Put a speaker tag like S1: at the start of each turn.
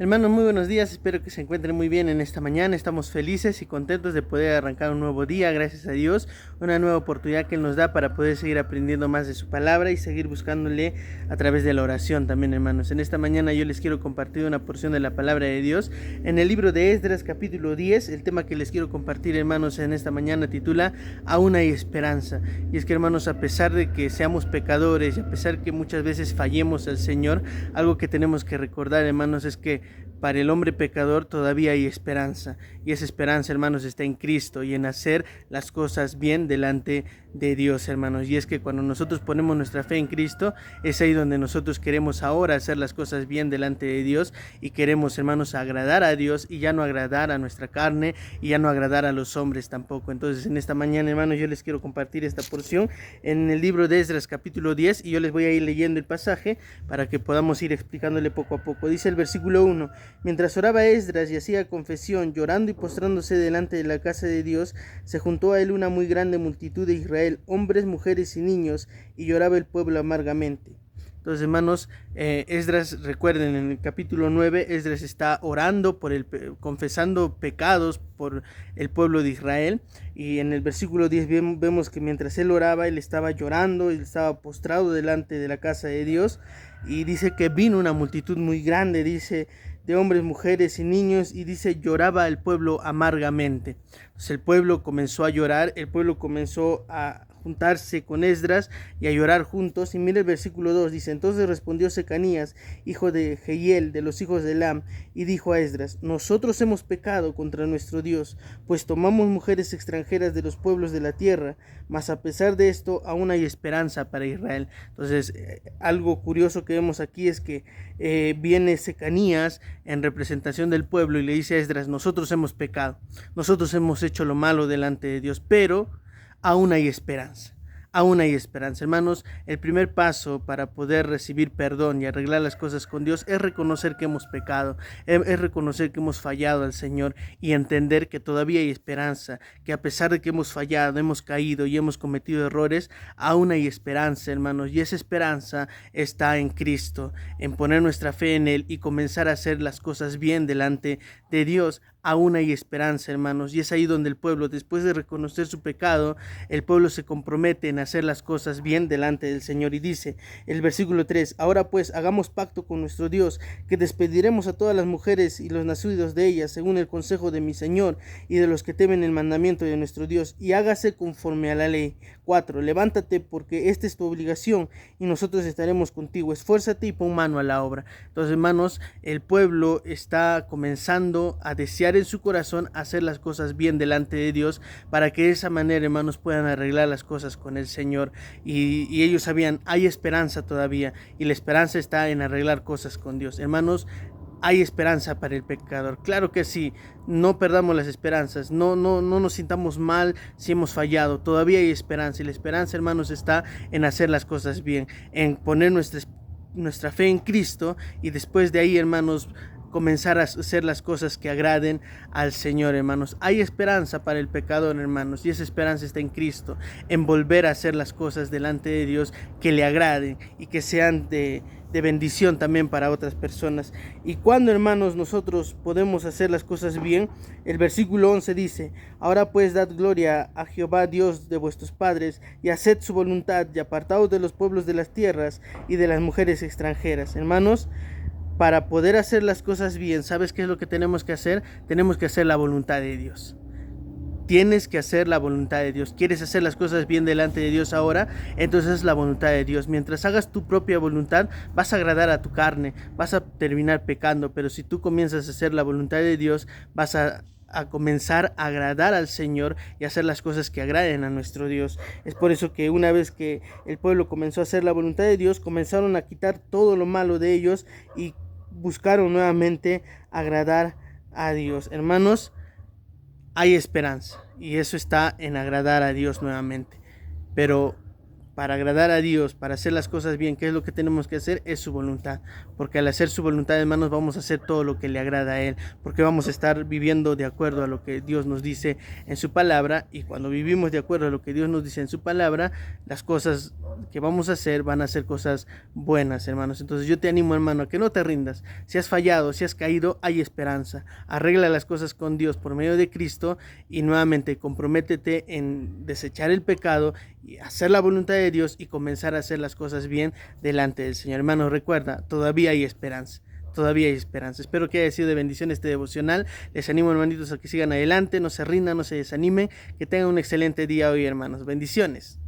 S1: Hermanos, muy buenos días, espero que se encuentren muy bien en esta mañana. Estamos felices y contentos de poder arrancar un nuevo día, gracias a Dios, una nueva oportunidad que Él nos da para poder seguir aprendiendo más de su palabra y seguir buscándole a través de la oración también, hermanos. En esta mañana yo les quiero compartir una porción de la palabra de Dios en el libro de Esdras capítulo 10. El tema que les quiero compartir, hermanos, en esta mañana titula Aún hay esperanza. Y es que, hermanos, a pesar de que seamos pecadores y a pesar que muchas veces fallemos al Señor, algo que tenemos que recordar, hermanos, es que para el hombre pecador todavía hay esperanza, y esa esperanza, hermanos, está en Cristo y en hacer las cosas bien delante de Dios, hermanos. Y es que cuando nosotros ponemos nuestra fe en Cristo, es ahí donde nosotros queremos ahora hacer las cosas bien delante de Dios y queremos, hermanos, agradar a Dios y ya no agradar a nuestra carne y ya no agradar a los hombres tampoco. Entonces, en esta mañana, hermanos, yo les quiero compartir esta porción en el libro de Esdras capítulo 10 y yo les voy a ir leyendo el pasaje para que podamos ir explicándole poco a poco. Dice el versículo 1: Mientras oraba Esdras y hacía confesión, llorando y postrándose delante de la casa de Dios, se juntó a él una muy grande multitud de Israel, hombres, mujeres y niños, y lloraba el pueblo amargamente. Entonces, hermanos, Esdras, recuerden, en el capítulo 9, Esdras está orando confesando pecados por el pueblo de Israel, y en el versículo 10 vemos que mientras él oraba, él estaba llorando, él estaba postrado delante de la casa de Dios, y dice que vino una multitud muy grande, dice, de hombres, mujeres y niños, y dice, lloraba el pueblo amargamente. Entonces el pueblo comenzó a llorar, el pueblo comenzó a juntarse con Esdras y a llorar juntos. Y mira el versículo 2, dice: Entonces respondió Secanías, hijo de Jehiel, de los hijos de Elam, y dijo a Esdras: Nosotros hemos pecado contra nuestro Dios, pues tomamos mujeres extranjeras de los pueblos de la tierra, mas a pesar de esto aún hay esperanza para Israel. Entonces, algo curioso que vemos aquí es que viene Secanías en representación del pueblo y le dice a Esdras: nosotros hemos pecado, nosotros hemos hecho lo malo delante de Dios, pero aún hay esperanza. Aún hay esperanza, hermanos. El primer paso para poder recibir perdón y arreglar las cosas con Dios es reconocer que hemos pecado, es reconocer que hemos fallado al Señor y entender que todavía hay esperanza, que a pesar de que hemos fallado, hemos caído y hemos cometido errores, aún hay esperanza, hermanos. Y esa esperanza está en Cristo, en poner nuestra fe en Él y comenzar a hacer las cosas bien delante de Dios. Aún hay esperanza, hermanos, y es ahí donde el pueblo, después de reconocer su pecado, el pueblo se compromete en hacer las cosas bien delante del Señor. Y dice el versículo 3: Ahora pues hagamos pacto con nuestro Dios, que despediremos a todas las mujeres y los nacidos de ellas, según el consejo de mi Señor y de los que temen el mandamiento de nuestro Dios, y hágase conforme a la ley. 4. Levántate, porque esta es tu obligación, y nosotros estaremos contigo. Esfuérzate y pon mano a la obra. Entonces, hermanos, el pueblo está comenzando a desear en su corazón hacer las cosas bien delante de Dios, para que de esa manera, hermanos, puedan arreglar las cosas con el Señor. Y ellos sabían, hay esperanza todavía, y la esperanza está en arreglar cosas con Dios. Hermanos, hay esperanza para el pecador, claro que sí. No perdamos las esperanzas, no nos sintamos mal si hemos fallado, todavía hay esperanza. Y la esperanza, hermanos, está en hacer las cosas bien, en poner nuestra fe en Cristo, y después de ahí, hermanos, comenzar a hacer las cosas que agraden al Señor, hermanos. Hay esperanza para el pecador, hermanos, y esa esperanza está en Cristo, en volver a hacer las cosas delante de Dios que le agraden y que sean de bendición también para otras personas. Y cuando, hermanos, nosotros podemos hacer las cosas bien, el versículo 11 dice: Ahora pues dad gloria a Jehová Dios de vuestros padres, y haced su voluntad, y apartaos de los pueblos de las tierras y de las mujeres extranjeras. Hermanos, para poder hacer las cosas bien, ¿sabes qué es lo que tenemos que hacer? Tenemos que hacer la voluntad de Dios. Tienes que hacer la voluntad de Dios. ¿Quieres hacer las cosas bien delante de Dios ahora? Entonces es la voluntad de Dios. Mientras hagas tu propia voluntad, vas a agradar a tu carne, vas a terminar pecando. Pero si tú comienzas a hacer la voluntad de Dios, vas a comenzar a agradar al Señor y hacer las cosas que agraden a nuestro Dios. Es por eso que una vez que el pueblo comenzó a hacer la voluntad de Dios, comenzaron a quitar todo lo malo de ellos y buscaron nuevamente agradar a Dios. Hermanos, hay esperanza, y eso está en agradar a Dios nuevamente. Pero para agradar a Dios, para hacer las cosas bien, ¿qué es lo que tenemos que hacer? Es su voluntad, porque al hacer su voluntad, hermanos, vamos a hacer todo lo que le agrada a Él, porque vamos a estar viviendo de acuerdo a lo que Dios nos dice en su palabra, y cuando vivimos de acuerdo a lo que Dios nos dice en su palabra, las cosas que vamos a hacer van a ser cosas buenas, hermanos. Entonces yo te animo, hermano, a que no te rindas. Si has fallado, si has caído, hay esperanza. Arregla las cosas con Dios por medio de Cristo y nuevamente comprométete en desechar el pecado y hacer la voluntad de Dios y comenzar a hacer las cosas bien delante del Señor. Hermano, recuerda, todavía hay esperanza. Todavía hay esperanza. Espero que haya sido de bendición este devocional. Les animo, hermanitos, a que sigan adelante, no se rindan, no se desanimen, que tengan un excelente día hoy, hermanos. Bendiciones.